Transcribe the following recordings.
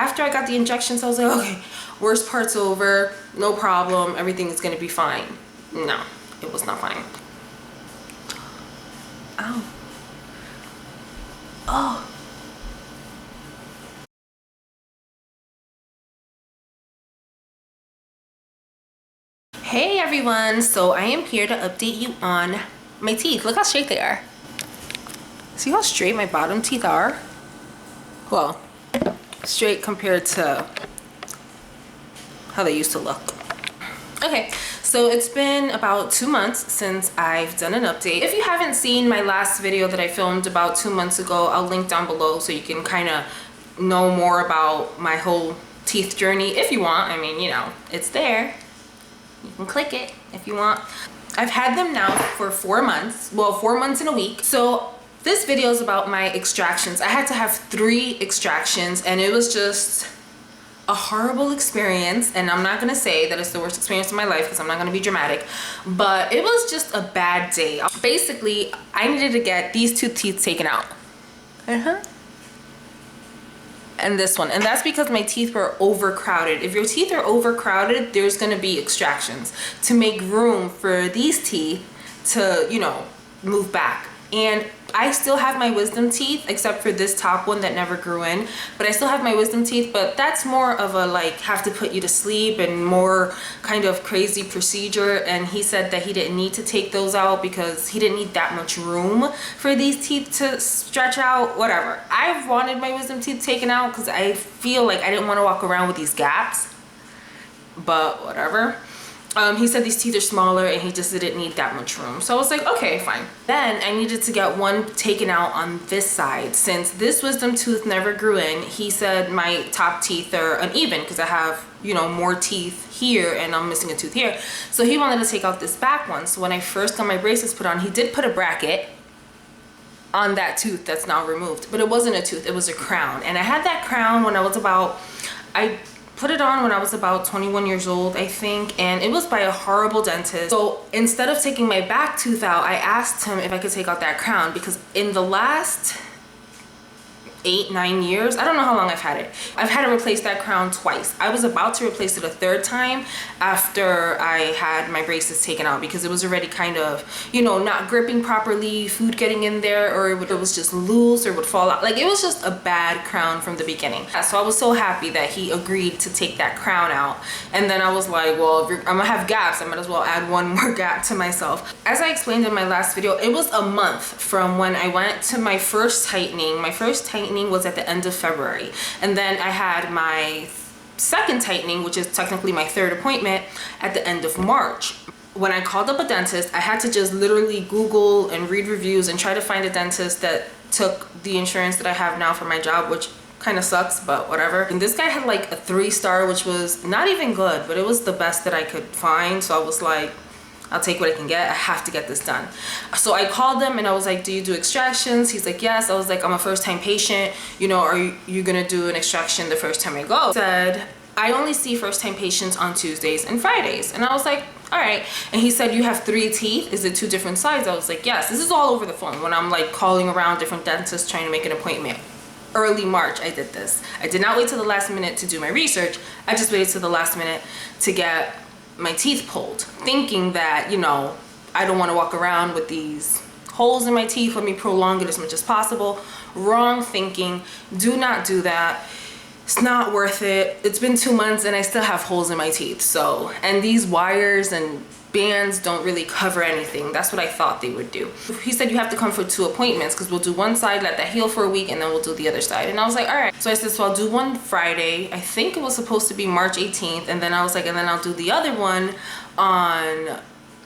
after I got the injections, I was like, okay, worst part's over, no problem, everything is gonna be fine. No, it was not fine. Ow. Oh. Hey everyone, so I am here to update you on my teeth. Look how straight they are. See how straight my bottom teeth are? Well, straight compared to how they used to look. Okay, so it's been about 2 months since I've done an update. If you haven't seen my last video that I filmed about 2 months ago, I'll link down below so you can kind of know more about my whole teeth journey if you want. I mean, you know, it's there. You can click it if you want. I've had them now for 4 months. Well, 4 months and a week. So this video is about my extractions. I had to have 3 extractions and it was just a horrible experience. And I'm not gonna say that it's the worst experience of my life because I'm not gonna be dramatic, but it was just a bad day. Basically, I needed to get these 2 teeth taken out. And this one, and that's because my teeth were overcrowded. If your teeth are overcrowded, there's gonna be extractions to make room for these teeth to, you know, move back. And I still have my wisdom teeth, except for this top one that never grew in, but I still have my wisdom teeth, but that's more of a like have to put you to sleep and more kind of crazy procedure. And he said that he didn't need to take those out because he didn't need that much room for these teeth to stretch out, whatever. I wanted my wisdom teeth taken out because I feel like I didn't want to walk around with these gaps, but whatever. He said these teeth are smaller and he just didn't need that much room. So I was like, okay, fine. Then I needed to get one taken out on this side. Since this wisdom tooth never grew in, he said my top teeth are uneven because I have, you know, more teeth here and I'm missing a tooth here. So he wanted to take out this back one. So when I first got my braces put on, he did put a bracket on that tooth that's now removed. But it wasn't a tooth, it was a crown. And I had that crown when I was about, I put it on when I was about 21 years old, I think, and it was by a horrible dentist. So instead of taking my back tooth out, I asked him if I could take out that crown because in the last 8-9 years, I don't know how long I've had it, I've had to replace that crown twice. I was about to replace it a 3rd time after I had my braces taken out because it was already kind of, you know, not gripping properly, food getting in there, or it was just loose or would fall out. Like, it was just a bad crown from the beginning. So I was so happy that he agreed to take that crown out. And then I was like, well, if I'm gonna have gaps, I might as well add one more gap to myself. As I explained in my last video, it was a month from when I went to my first tightening. My first tightening was at the end of February, and then I had my second tightening, which is technically my 3rd appointment, at the end of March. When I called up a dentist, I had to just literally Google and read reviews and try to find a dentist that took the insurance that I have now for my job, which kind of sucks, but whatever. And this guy had like a 3-star, which was not even good, but it was the best that I could find. So I was like, I'll take what I can get. I have to get this done. So I called him and I was like, do you do extractions? He's like, yes. I was like, I'm a first-time patient. You know, are you gonna do an extraction the first time I go? He said, I only see first-time patients on Tuesdays and Fridays. And I was like, all right. And he said, you have 3 teeth. Is it 2 different sides? I was like, yes. This is all over the phone when I'm like calling around different dentists trying to make an appointment. Early March, I did this. I did not wait till the last minute to do my research. I just waited till the last minute to get my teeth pulled, thinking that, you know, I don't want to walk around with these holes in my teeth. Let me prolong it as much as possible. Wrong thinking. Do not do that. It's not worth it. It's been 2 months and I still have holes in my teeth. So, and these wires and bands don't really cover anything. That's what I thought they would do. He said you have to come for 2 appointments because we'll do one side, let that heal for a week, and then we'll do the other side. And I was like, all right. So I said, so I'll do one Friday. I think it was supposed to be March 18th. And then I was like, and then I'll do the other one on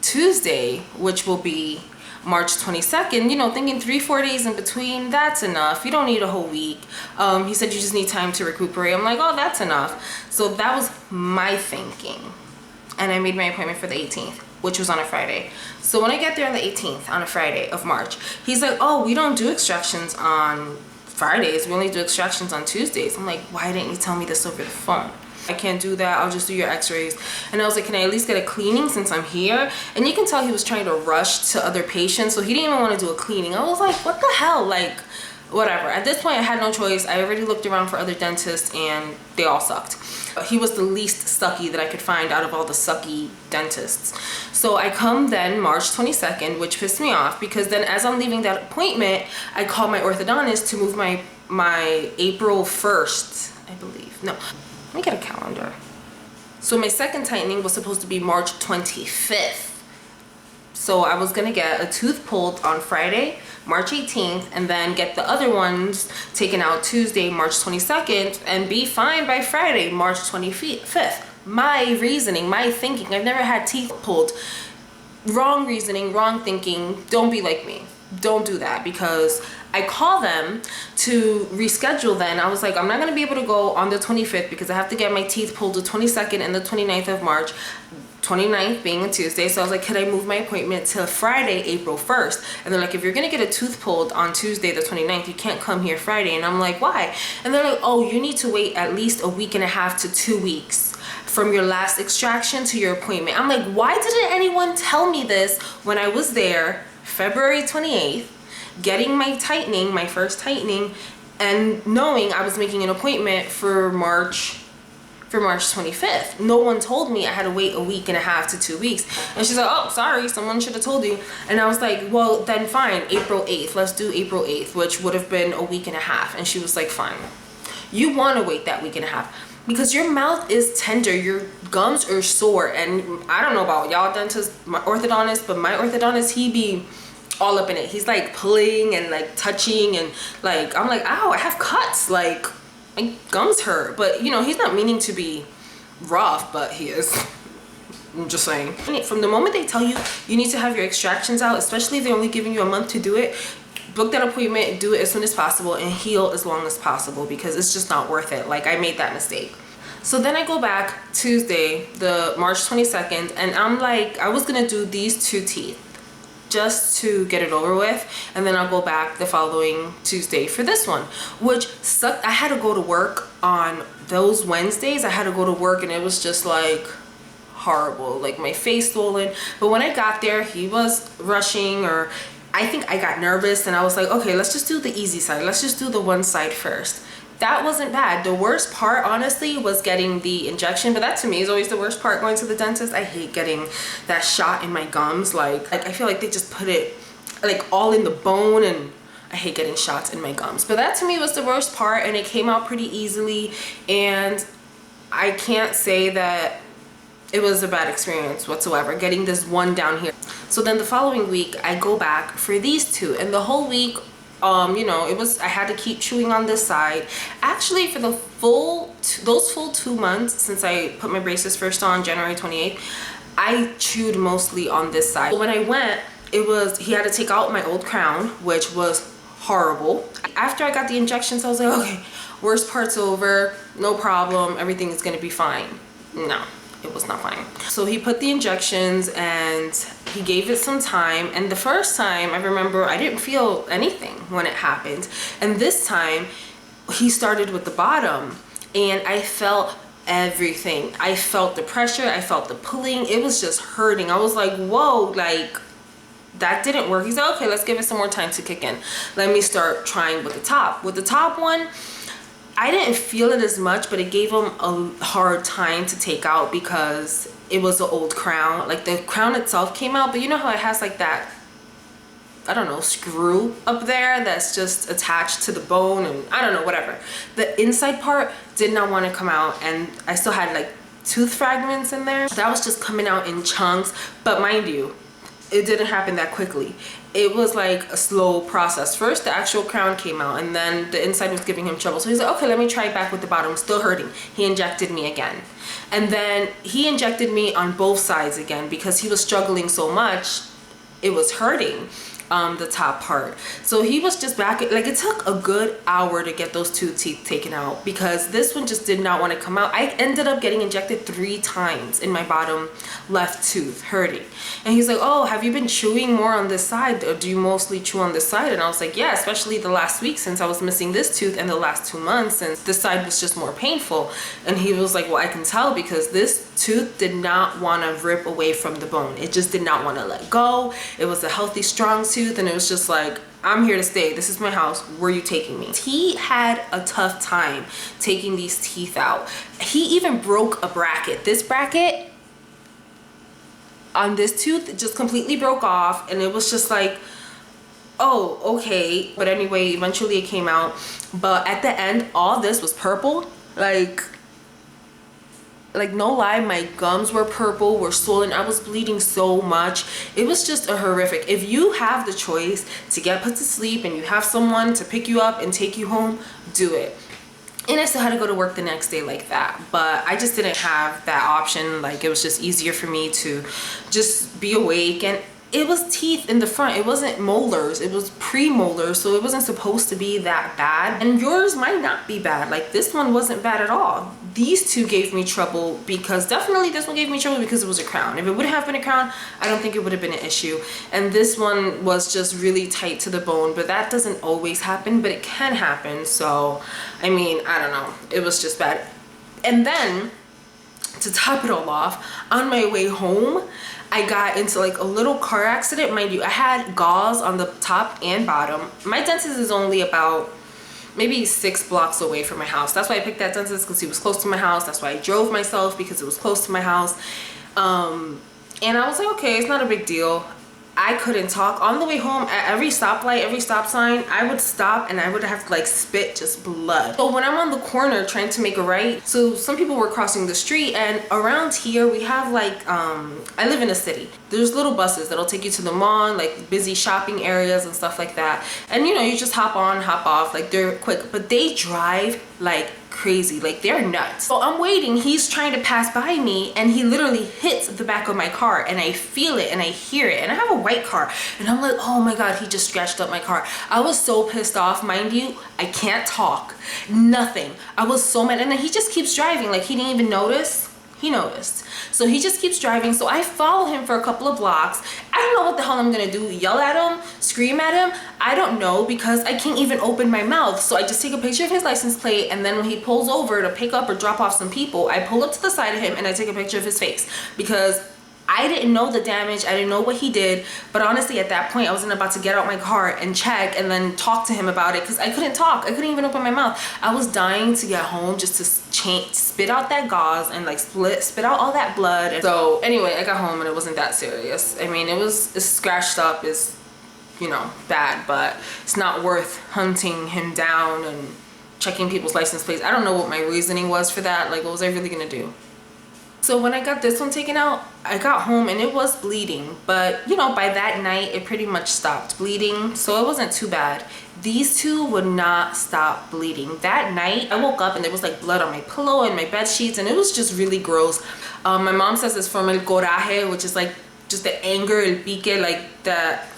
Tuesday, which will be March 22nd, you know, thinking 3-4 days in between, that's enough. You don't need a whole week. He said you just need time to recuperate. I'm like, oh, that's enough. So that was my thinking. And I made my appointment for the 18th, which was on a Friday. So when I get there on the 18th, on a Friday of March, he's like, oh, we don't do extractions on Fridays. We only do extractions on Tuesdays. I'm like, why didn't you tell me this over the phone? I can't do that. I'll just do your x-rays. And I was like, can I at least get a cleaning since I'm here? And you can tell he was trying to rush to other patients. So he didn't even want to do a cleaning. I was like, what the hell? Like, whatever. At this point, I had no choice. I already looked around for other dentists and they all sucked. He was the least sucky that I could find out of all the sucky dentists. So I come then March 22nd, which pissed me off because then as I'm leaving that appointment, I called my orthodontist to move my April 1st, I believe. No, let me get a calendar. So my second tightening was supposed to be March 25th. So I was gonna get a tooth pulled on Friday, March 18th, and then get the other ones taken out Tuesday, March 22nd, and be fine by Friday, March 25th. My reasoning, my thinking, I've never had teeth pulled. Wrong reasoning, wrong thinking. Don't be like me. Don't do that, because I call them to reschedule then. I was like, I'm not gonna be able to go on the 25th because I have to get my teeth pulled the 22nd and the 29th of March. 29th being a Tuesday. So I was like, could I move my appointment to Friday, April 1st? And they're like, if you're gonna get a tooth pulled on Tuesday the 29th, you can't come here Friday. And I'm like, why? And they're like, oh, you need to wait at least a week and a half to 2 weeks from your last extraction to your appointment. I'm like, why didn't anyone tell me this when I was there February 28th getting my tightening, my first tightening, and knowing I was making an appointment for March 25th. No one told me I had to wait a week and a half to 2 weeks. And she's like, oh, sorry, someone should have told you. And I was like, well, then fine, April 8th. Let's do April 8th, which would have been a week and a half. And she was like, fine. You want to wait that week and a half because your mouth is tender, your gums are sore. And I don't know about y'all dentists, my orthodontist, but my orthodontist, he be all up in it. He's like pulling and like touching and like, I'm like, ow, I have cuts. Like, my gums hurt, but you know, he's not meaning to be rough, but he is. I'm just saying. From the moment they tell you you need to have your extractions out, especially if they're only giving you a month to do it, book that appointment, do it as soon as possible, and heal as long as possible because it's just not worth it. Like, I made that mistake. So then I go back Tuesday, the March 22nd, and I'm like, I was gonna do these 2 teeth just to get it over with, and then I'll go back the following Tuesday for this one, which sucked. I had to go to work on those Wednesdays. I had to go to work and it was just like horrible, like my face swollen. But when I got there, he was rushing, or I think I got nervous and I was like, okay, let's just do the easy side. Let's just do the one side first. That wasn't bad. The worst part, honestly, was getting the injection, but that to me is always the worst part, going to the dentist. I hate getting that shot in my gums. Like I feel like they just put it like all in the bone, and I hate getting shots in my gums. But that to me was the worst part, and it came out pretty easily, and I can't say that it was a bad experience whatsoever getting this one down here. So then the following week I go back for these 2, and the whole week you know, I had to keep chewing on this side. Actually, for the those full 2 months since I put my braces first on January 28th, I chewed mostly on this side. When I went, he had to take out my old crown, which was horrible. After I got the injections, I was like, okay, worst part's over, no problem, everything is gonna be fine. No, it was not fine. So he put the injections and he gave it some time, and the first time I remember I didn't feel anything when it happened, and this time he started with the bottom and I felt everything. I felt the pressure, I felt the pulling, it was just hurting. I was like, whoa, like that didn't work. He's like, okay, let's give it some more time to kick in. Let me start trying with the top. With the top one, I didn't feel it as much, but it gave him a hard time to take out because it was an old crown. Like the crown itself came out, but you know how it has like that, I don't know, screw up there that's just attached to the bone, and I don't know, whatever. The inside part did not want to come out, and I still had like tooth fragments in there. That was just coming out in chunks, but mind you, it didn't happen that quickly. It was like a slow process. First, the actual crown came out, and then the inside was giving him trouble. So he's like, okay, let me try it back with the bottom. Still hurting. He injected me again. And then he injected me on both sides again because he was struggling so much. It was hurting. The top part. So he was just back, like it took a good hour to get those 2 teeth taken out because this one just did not want to come out. I ended up getting injected 3 times in my bottom left tooth, hurting. And he's like, oh, have you been chewing more on this side, or do you mostly chew on this side? And I was like, yeah, especially the last week since I was missing this tooth, and the last 2 months since this side was just more painful. And he was like, well, I can tell because this tooth did not want to rip away from the bone. It just did not want to let go. It was a healthy, strong tooth. tooth and it was just like, I'm here to stay. This is my house. Where are you taking me? He had a tough time taking these teeth out. He even broke a bracket. This bracket on this tooth just completely broke off, and it was just like, oh, okay. But anyway, eventually it came out. But at the end, all this was purple. Like no lie, my gums were purple, were swollen. I was bleeding so much. It was just a horrific. If you have the choice to get put to sleep and you have someone to pick you up and take you home, do it. And I still had to go to work the next day like that, but I just didn't have that option. Like, it was just easier for me to just be awake. And it was teeth in the front. It wasn't molars, it was pre-molars, so it wasn't supposed to be that bad. And yours might not be bad. Like, this one wasn't bad at all. These two gave me trouble because definitely this one gave me trouble because it was a crown. If it would have been a crown, I don't think it would have been an issue. And this one was just really tight to the bone, but that doesn't always happen, but it can happen. So I mean, I don't know, it was just bad. And then to top it all off, on my way home, I got into like a little car accident. Mind you, I had gauze on the top and bottom. My dentist is only about maybe 6 blocks away from my house. That's why I picked that dentist, because he was close to my house. That's why I drove myself, because it was close to my house. And I was like, okay, it's not a big deal. I couldn't talk. On the way home, at every stoplight, every stop sign, I would stop and I would have to like spit just blood. So when I'm on the corner trying to make a right, so some people were crossing the street, and around here we have like, I live in a city. There's little buses that'll take you to the mall, like busy shopping areas and stuff like that. And you know, you just hop on, hop off, like they're quick, but they drive like crazy, like they're nuts. So I'm waiting, he's trying to pass by me, and he literally hits the back of my car, and I feel it and I hear it, and I have a white car, and I'm like, oh my god, he just scratched up my car. I was so pissed off. Mind you, I can't talk, nothing. I was so mad. And then he just keeps driving, like he didn't even notice. He noticed, so he just keeps driving. So I follow him for a couple of blocks. I don't know what the hell I'm gonna do, yell at him, scream at him, I don't know, because I can't even open my mouth. So I just take a picture of his license plate, and then when he pulls over to pick up or drop off some people, I pull up to the side of him and I take a picture of his face, because I didn't know the damage, I didn't know what he did. But honestly, at that point, I wasn't about to get out my car and check and then talk to him about it, because I couldn't talk. I couldn't even open my mouth. I was dying to get home just to spit out that gauze and like spit out all that blood. And so anyway, I got home and it wasn't that serious. I mean, it's scratched up, is, you know, bad, but it's not worth hunting him down and checking people's license plates. I don't know what my reasoning was for that. Like, what was I really gonna do? So when I got this one taken out, I got home and it was bleeding, but you know, by that night it pretty much stopped bleeding, so it wasn't too bad. These two would not stop bleeding. That night I woke up and there was like blood on my pillow and my bed sheets, and it was just really gross. My mom says it's from el coraje, which is like just the anger, el pique, like that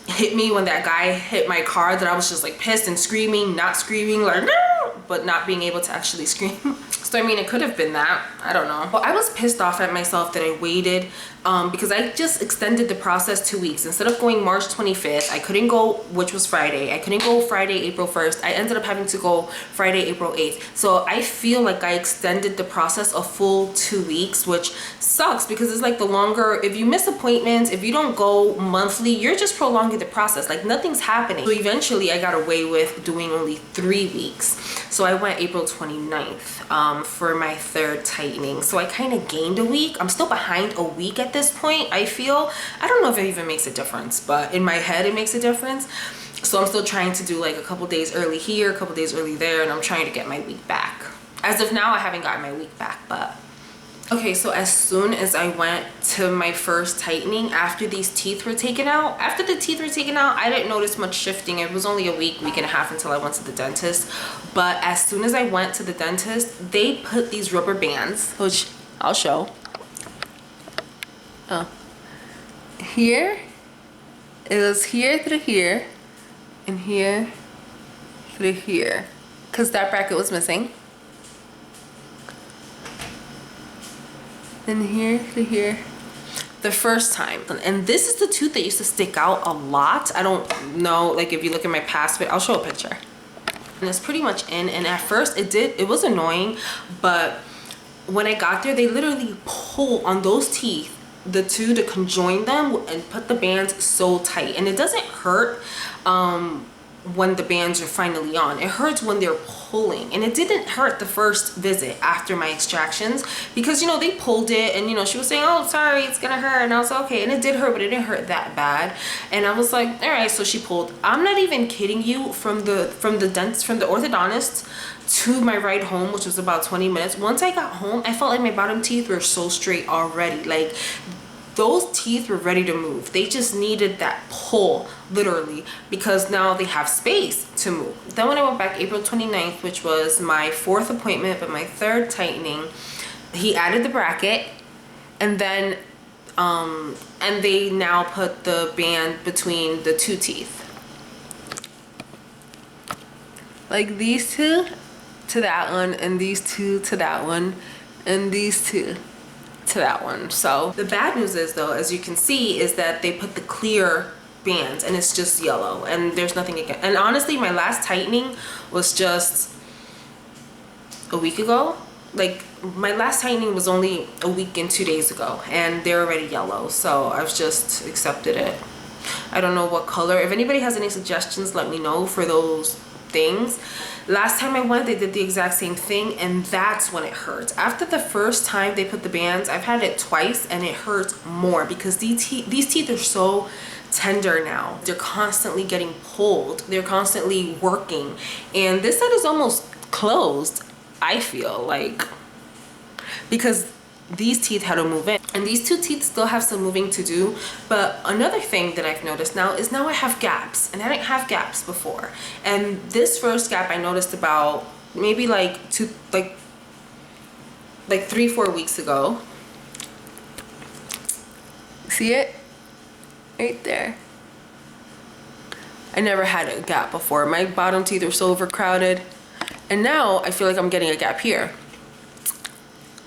hit me when that guy hit my car, that I was just like pissed and screaming, not screaming, like no, but not being able to actually scream. So I mean, it could have been that, I don't know. But I was pissed off at myself that I waited, because I just extended the process 2 weeks. Instead of going March 25th, I couldn't go, which was Friday. I couldn't go Friday, April 1st. I ended up having to go Friday, April 8th. So I feel like I extended the process a full 2 weeks, which sucks, because it's like the longer, if you miss appointments, if you don't go monthly, you're just prolonging the process, like nothing's happening. So eventually I got away with doing only 3 weeks. So I went April 29th for my 3rd tightening. So I kind of gained a week. I'm still behind a week at this point, I feel. I don't know if it even makes a difference, but in my head it makes a difference. So I'm still trying to do like a couple days early here, a couple days early there, and I'm trying to get my week back. As of now, I haven't gotten my week back, but okay. So as soon as I went to my first tightening, after these teeth were taken out, I didn't notice much shifting. It was only a week and a half until I went to the dentist. But as soon as I went to the dentist, they put these rubber bands, which I'll show. Oh, here, it was here through here, and here through here, because that bracket was missing. Then here to here the first time. And this is the tooth that used to stick out a lot. I don't know, like if you look at my past fit, I'll show a picture. And it's pretty much in, and at first it was annoying, but when I got there, they literally pull on those teeth the two to conjoin them and put the bands so tight. And it doesn't hurt when the bands are finally on. It hurts when they're pulling, and it didn't hurt the first visit after my extractions because, you know, they pulled it, and, you know, she was saying, oh, sorry, it's gonna hurt, and I was like, okay, and it did hurt, but it didn't hurt that bad. And I was like, all right. So she pulled. I'm not even kidding you, from the orthodontist to my ride home, which was about 20 minutes. Once I got home, I felt like my bottom teeth were so straight already. Like, those teeth were ready to move. They just needed that pull, literally, because now they have space to move. Then when I went back April 29th, which was my 4th appointment, but my 3rd tightening, he added the bracket, and then and they now put the band between the 2 teeth. Like these 2 to that one, and these 2 to that one, and these 2 to that one. So the bad news is, though, as you can see, is that they put the clear bands and it's just yellow, and there's nothing again. And honestly, my last tightening was just a week ago. Like, my last tightening was only a week and 2 days ago, and they're already yellow, so I've just accepted it. I don't know what color. If anybody has any suggestions, let me know for those things. Last time I went, they did the exact same thing, and that's when it hurts. After the first time they put the bands, I've had it twice, and it hurts more because these teeth are so tender now. They're constantly getting pulled. They're constantly working, and this side is almost closed, I feel like, because these teeth had to move in, and these 2 teeth still have some moving to do. But another thing that I've noticed now is now I have gaps, and I didn't have gaps before. And this first gap I noticed about maybe like 3-4 weeks ago. See it right there? I never had a gap before. My bottom teeth were so overcrowded, and now I feel like I'm getting a gap here.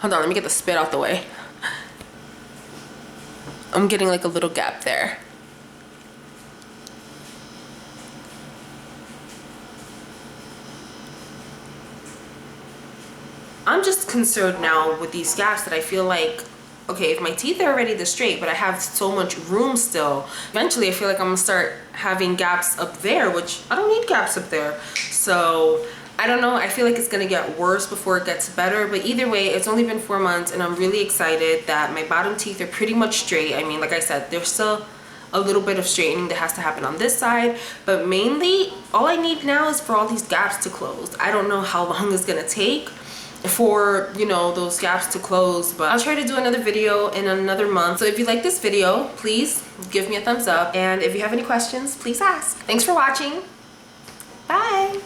Hold on, let me get the spit out the way. I'm getting like a little gap there. I'm just concerned now with these gaps that I feel like, okay, if my teeth are already this straight, but I have so much room still, eventually I feel like I'm gonna start having gaps up there, which I don't need gaps up there. So I don't know, I feel like it's gonna get worse before it gets better, but either way, it's only been 4 months, and I'm really excited that my bottom teeth are pretty much straight. I mean, like I said, there's still a little bit of straightening that has to happen on this side, but mainly all I need now is for all these gaps to close. I don't know how long it's gonna take for, you know, those gaps to close, but I'll try to do another video in another month. So if you like this video, please give me a thumbs up, and if you have any questions, please ask. Thanks for watching. Bye.